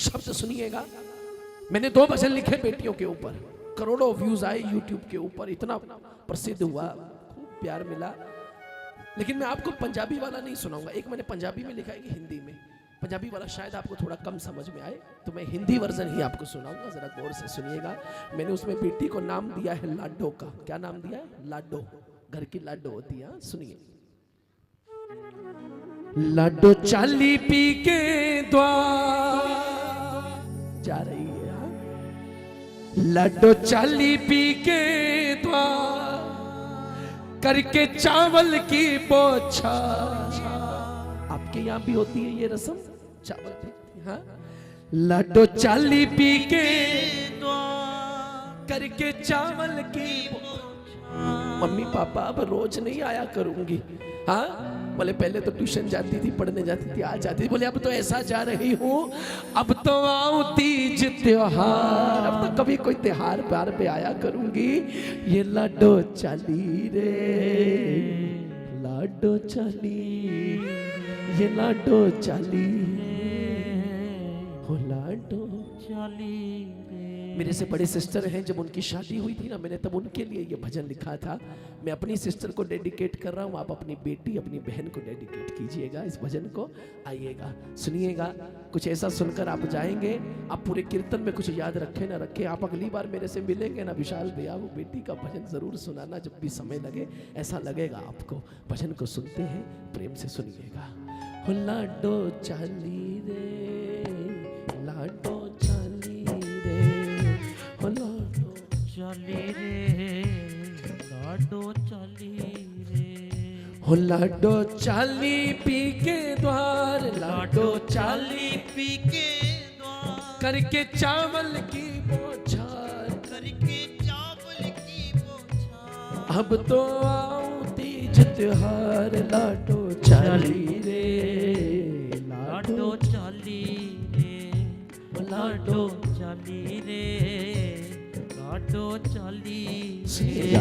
शब्द सुनिएगा। मैंने 2 भजन लिखे बेटियों के ऊपर, करोड़ों व्यूज आए यूट्यूब के ऊपर, इतना प्रसिद्ध हुआ, खूब प्यार मिला। लेकिन मैं आपको पंजाबी वाला नहीं सुनाऊंगा। एक मैंने पंजाबी में लिखा है कि हिंदी में, पंजाबी वाला शायद आपको थोड़ा कम समझ में आए, तो मैं हिंदी वर्जन ही आपको सुनाऊंगा, जरा गौर से सुनिएगा। मैंने उसमें बेटी को नाम दिया है लाडो का। क्या नाम दिया है? लाडो, घर की लाडो होती है। सुनिए। लाडो चाली पी के द्वार जा रही है, लाडो चाली पी के द्वार करके चावल की पोछा। आपके यहाँ भी होती है ये रस्म, चावल फेंकती? हाँ। लाडो चाली पी के द्वार करके चावल की पोछा। मम्मी पापा अब रोज नहीं आया करूंगी। हाँ, बोले पहले तो ट्यूशन जाती थी, पढ़ने जाती थी, आ जाती थी। बोले अब तो ऐसा जा रही हूँ, अब तो आऊं तीज त्योहार, अब तो कभी कोई त्योहार प्यार पे आया करूंगी। ये लाडो चाली रे, लाडो चाली, ये लाडो चाली, हो लाडो चाली। मेरे से बड़े सिस्टर हैं, जब उनकी शादी हुई थी ना, मैंने तब उनके लिए ये भजन लिखा था। मैं अपनी सिस्टर को डेडिकेट कर रहा हूँ, आप अपनी बेटी, अपनी बहन को डेडिकेट कीजिएगा इस भजन को। आइएगा, सुनिएगा, कुछ ऐसा सुनकर आप जाएंगे। आप पूरे कीर्तन में कुछ याद रखें ना रखें, आप अगली बार मेरे से मिलेंगे ना विशाल भैया, वो बेटी का भजन जरूर सुनाना जब भी समय लगे, ऐसा लगेगा आपको। भजन को सुनते हैं, प्रेम से सुनिएगा। हो लाडो चाली रे, लाडो चाली रे, हो लाडो चाली रे, लाडो चाली रे, हो लाडो चाली पी के द्वार, लाडो चाली पी के द्वार करके चावल की बौछार, करके चावल की बौछार। अब तो आऊं तीज त्योहार, लाडो चाली रे, लाडो चाली रे, लाडो चाली रे, लाडो चाली रे।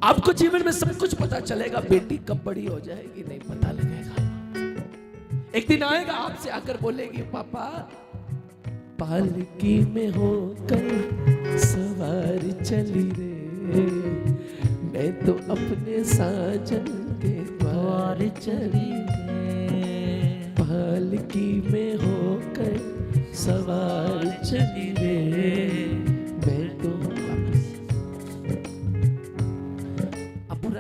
आपको जीवन में सब कुछ पता चलेगा, बेटी कब बड़ी हो जाएगी नहीं पता लगेगा। एक दिन आएगा, आपसे आकर बोलेगी पापा पालकी में होकर सवार चली रे, मैं तो अपने साजन के द्वार चली रे, पालकी में होकर सवार चली रे, मैं तो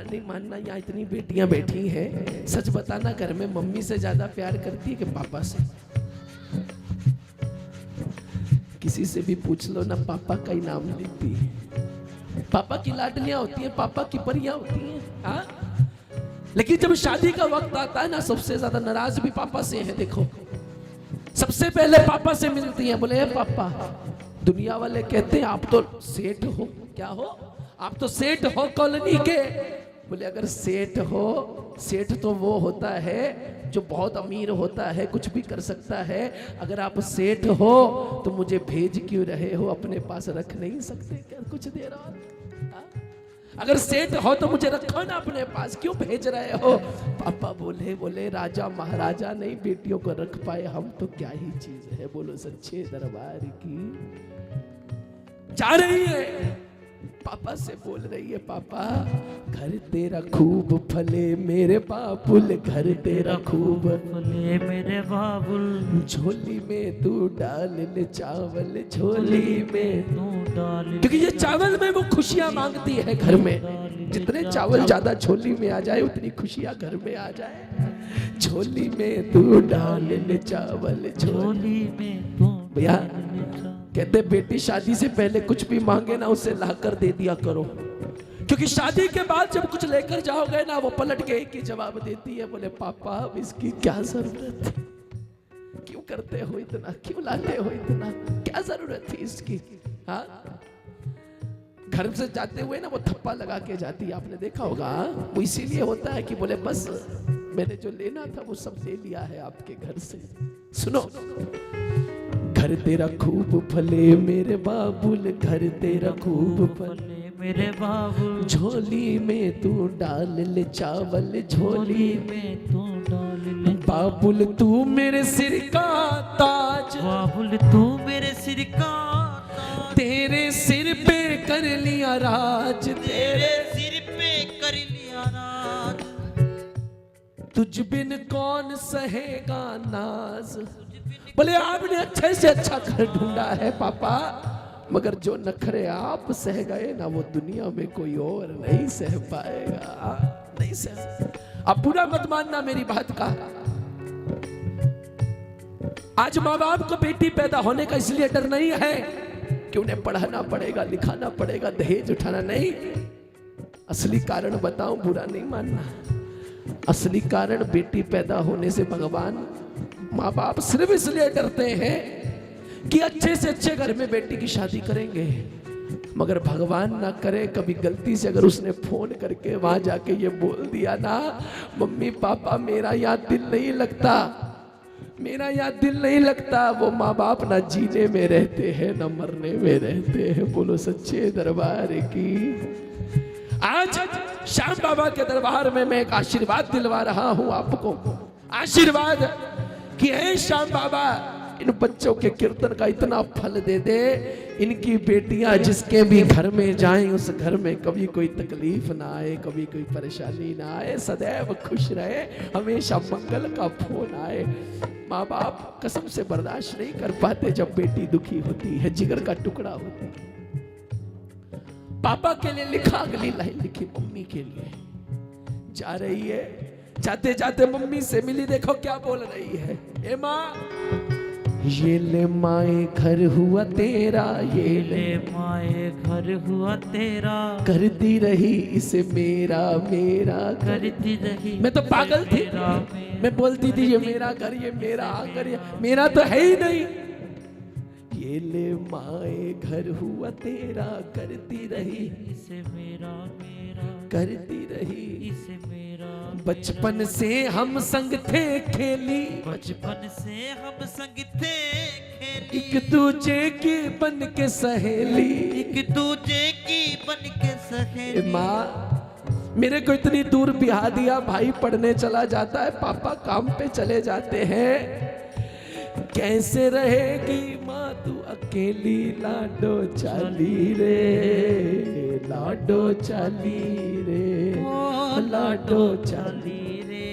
नहीं मानना। यहाँ इतनी बेटियां बैठी हैं, सच बताना घर में मम्मी से ज्यादा प्यार करती है कि पापा से? किसी से भी पूछ लो ना, पापा का ही नाम लेती है। पापा की लाडलियां होती हैं, पापा की परियां होती हैं। हाँ, लेकिन जब शादी का वक्त आता है ना, सबसे ज्यादा नाराज भी पापा से है। देखो, सबसे पहले पापा से मिलती हैं, बोले पापा, दुनिया वाले कहते हैं आप तो सेठ हो। क्या हो? आप तो सेठ हो कॉलोनी के। बोले अगर सेठ हो, सेठ तो वो होता है जो बहुत अमीर होता है, कुछ भी कर सकता है। अगर आप सेठ हो तो मुझे भेज क्यों रहे हो, अपने पास रख नहीं सकते क्या कुछ देर और? अगर सेठ हो तो मुझे रखो ना अपने पास, क्यों भेज रहे हो? पापा बोले राजा महाराजा नहीं बेटियों को रख पाए हम तो क्या ही चीज है। बोलो सच्चे दरबार की। जा रही है, पापा से बोल रही है, पापा घर तेरा खूब फले मेरे बाबुल, घर तेरा खूब फले मेरे बाबुल, झोली में तू डाल ले चावल, झोली में तू डाल। क्योंकि ये चावल में वो खुशियां मांगती है घर में। जितने चावल ज्यादा झोली में आ जाए उतनी खुशियां घर में आ जाए। झोली में तू डाल ले चावल, झोली में तू। भैया कहते बेटी शादी से पहले कुछ भी मांगे ना, उसे लाकर दे दिया करो, क्योंकि शादी के बाद जब कुछ लेकर जाओगे ना, वो पलट के एक ही जवाब देती है, बोले पापा अब इसकी क्या जरूरत है, क्यों करते हो इतना, क्यों लाते हो इतना, क्या जरूरत थी इसकी। हाँ, घर से जाते हुए ना वो थप्पा लगा के जाती है, आपने देखा होगा। वो इसीलिए होता है कि बोले बस मैंने जो लेना था वो सब ले लिया है आपके घर से। सुनो, घर तेरा खूब फले मेरे बाबुल, घर तेरा खूब फले मेरे बाबुल, झोली में तू डाल ले चावल, झोली में तू डाल ले बाबुल, तू मेरे सिर का ताज बोल तू मेरे सिर का ताज। तेरे सिर पे कर लिया राज, तेरे सिर पे कर लिया राज। तुझ बिन कौन सहेगा नाज। बोले आपने अच्छे से अच्छा घर ढूंढा है पापा, मगर जो नखरे आप सह गए ना वो दुनिया में कोई और नहीं सह पाएगा, नहीं सह। अब बुरा मत मानना मेरी बात का। आज माँ बाप को बेटी पैदा होने का इसलिए डर नहीं है कि उन्हें पढ़ाना पड़ेगा, लिखाना पड़ेगा, दहेज उठाना नहीं। असली कारण बताऊं, बुरा नहीं मानना। असली कारण बेटी पैदा होने से भगवान, माँ बाप सिर्फ इसलिए डरते हैं कि अच्छे से अच्छे घर में बेटी की शादी करेंगे, मगर भगवान ना करे कभी गलती से अगर उसने फोन करके वहां जाके ये बोल दिया ना, मम्मी पापा मेरा यहाँ दिल नहीं लगता, मेरा यहाँ दिल नहीं लगता, वो माँ बाप ना जीने में रहते हैं ना मरने में रहते हैं। बोलो सच्चे दरबार की। आज श्याम बाबा के दरबार में मैं एक आशीर्वाद दिलवा रहा हूं आपको। आशीर्वाद कि हे श्याम बाबा, इन बच्चों के कीर्तन का इतना फल दे दे, इनकी बेटियां जिसके भी घर में जाएं उस घर में कभी कोई तकलीफ ना आए, कभी कोई परेशानी ना आए, सदैव खुश रहे, हमेशा मंगल का फोन आए। माँ बाप कसम से बर्दाश्त नहीं कर पाते जब बेटी दुखी होती है, जिगर का टुकड़ा होती है। पापा के लिए लिखा, अगली लाइन लिखी मम्मी के लिए। जा रही है, जाते जाते मम्मी से मिली, देखो क्या बोल रही है। ए माँ, ये ले माए घर हुआ तेरा, ये ले माए घर हुआ तेरा, करती रही इसे मेरा मेरा करती रही। मैं तो पागल थी, मैं बोलती थी ये मेरा घर, ये मेरा आंगन, ये मेरा तो है ही नहीं। ये ले माए घर हुआ तेरा, करती रही इसे मेरा मेरा, करती रही इसे मेरा। बचपन से हम संग थे खेली, बचपन से हम संग थे खेली, एक दूजे की बन के सहेली, एक दूजे की बन के सहेली। माँ मेरे को इतनी दूर बिहा दिया, भाई पढ़ने चला जाता है, पापा काम पे चले जाते हैं, कैसे रहेगी माँ तू अकेली, लाडो चाली रे, लाडो चाली रे, लाडो चाली रे,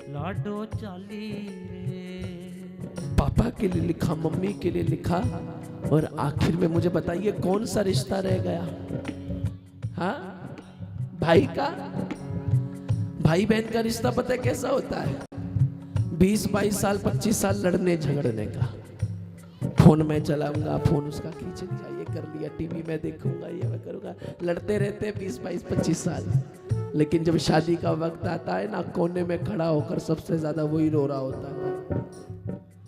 लाडो चाली रे। पापा के लिए लिखा, मम्मी के लिए लिखा, और आखिर में मुझे बताइए कौन सा रिश्ता रह गया? हाँ, भाई का। भाई बहन का रिश्ता पता है कैसा होता है? 20-22 साल 25 साल लड़ने झगड़ने का, फोन में चलाऊंगा, फोन उसका खींचेगा, ये कर लिया, टीवी में देखूंगा, ये मैं करूंगा, लड़ते रहते 20-22-25 साल। लेकिन जब शादी का वक्त आता है ना, कोने में खड़ा होकर सबसे ज्यादा वही रो रहा होता है,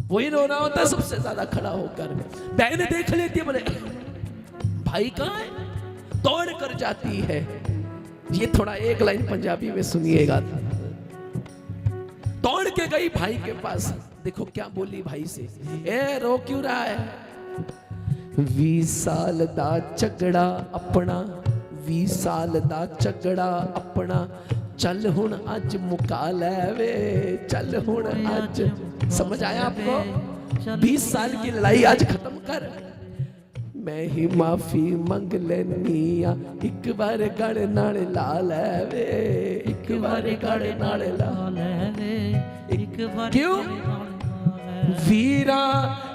वही रो रहा होता है सबसे ज्यादा खड़ा होकर। बहन देख लेती है, बोले भाई कहाँ है, दौड़ कर जाती है। ये थोड़ा एक लाइन पंजाबी में सुनिएगा। दौड़ के गई भाई के पास, देखो क्या बोली भाई से, ए रो क्यों रहा है? 20 साल दा झगड़ा अपना, 20 साल दा झगड़ा अपना, चल हुण अज मुका ले वे, चल हुण अज। समझ आया आपको? 20 साल की लड़ाई आज खत्म कर। मैं ही माफी मंग लेनी आ, एक बार गड़ नाल ला ले वे, एक बार गड़ नाल ला ले वे, एक बार। क्यों? वीरा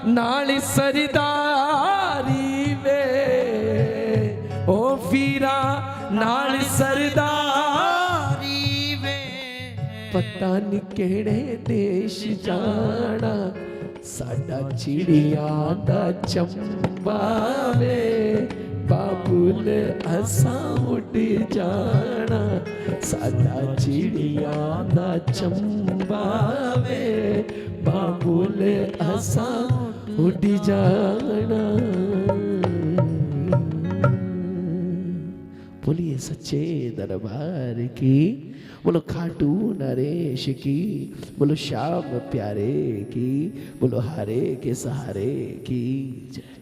नाल सरदारी वे, ओ वीरा नाल सरदारी वे, पता नहीं केड़े देश जाना, साडा चिड़िया दा चंबा वे, बाबुल असा उड़ जाना, साडा चिड़िया दा चंबा वे, बाबुल असा उड़ जाना। बोलिए सच्चे दरबार की, बोलो खाटू नरेश की, बोलो श्याम प्यारे की, बोलो हारे के सहारे की जय।